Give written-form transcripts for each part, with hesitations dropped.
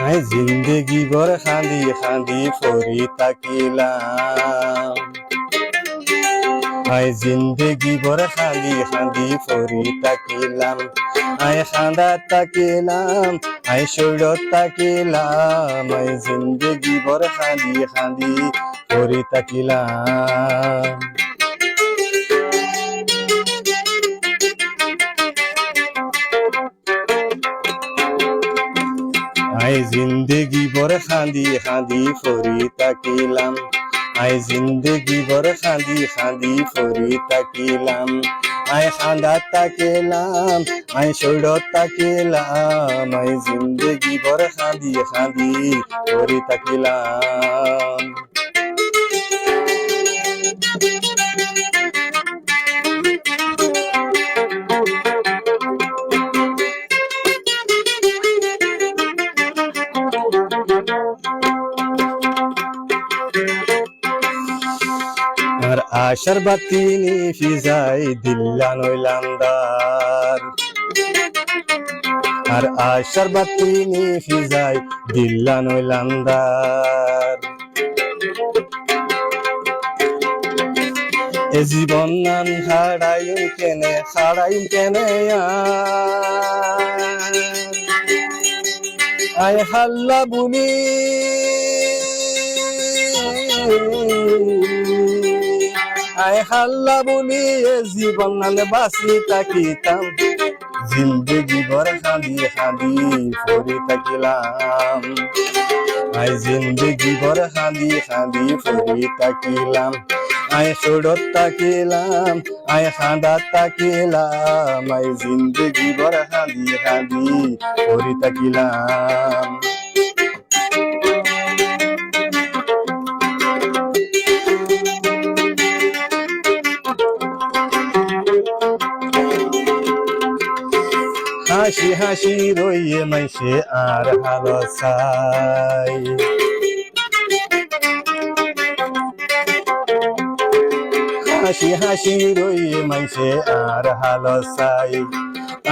I জিন্দেগি ভর খান্দি খান্দি ফরি তাকিলাম, আই জিন্দেগি ভর খান্দি খান্দি ফরি তাকিলাম, আই খান্দা তাকিলাম, আই শৈরত তাকিলাম, আই জিন্দেগি ভর খান্দি খান্দি ফরি তাকিলাম। আই জিন্দেগি ভর খান্দি খান্দি ফরি তাকিলাম, আই জিন্দেগি ভর খান্দি খান্দি ফরি তাকিলাম, আই খান্দা তাকিলাম, আই শৈরত তাকিলাম, আই জিন্দেগি ভর খান্দি খান্দি ফরি তাকিলাম। আর আশার বাতি নিভি যায় দিল্লা নইলান্দার, আর আশার বাতি নিভি যায় দিল্লা নইলান্দার। এ জীবন নাম হারাইম কেনে হারাইম কেনে আয় হাল্লা বুনি আয় হাল্লা বলি এ জীবন নালে বাঁচি তাকিতাম, জিন্দেগি ভর খান্দি খান্দি ফরি তাকিলাম, আই জিন্দেগি ভর খান্দি খান্দি ফরি তাকিলাম, আই শৈরত তাকিলাম, আই খান্দা তাকিলাম, আই জিন্দেগি ভর খান্দি খান্দি ফরি তাকিলাম। হাসি হাসি রইয়ে মাইসে আর হালো চাই, হাসি হাসি রইয়ে মাইসে আর হালো চাই,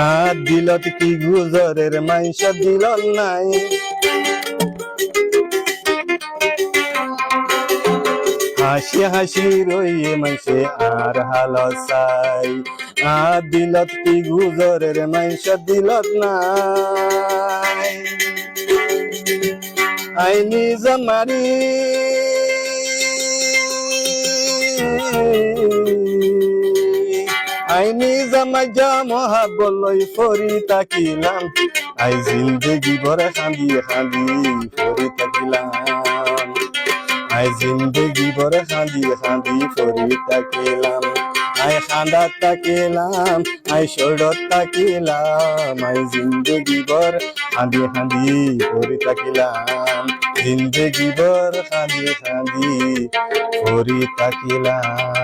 আর দিলত কি গুজরের মাইস দিল নাই, হাসি হাসি রইয়ে মাইসে আর হালো চাই, আর দিলত কি গুজরের মাইস দিলত নাই। আই নিজ মারি আই নিজ মাজা মহাবলই ফরি তাকিলাম, আই জিন্দেগি ভর খান্দি খান্দি ফরি তাকিলাম, আই জিন্দেগি ভর খান্দি খান্দি ফরি তাকিলাম, আই খান্দা তাকিলাম, আই শৈরত তাকিলাম, আই জিন্দেগি ভর খান্দি খান্দি ফরি তাকিলাম, জিন্দেগি ভর খান্দি খান্দি ফরি তাকিলাম।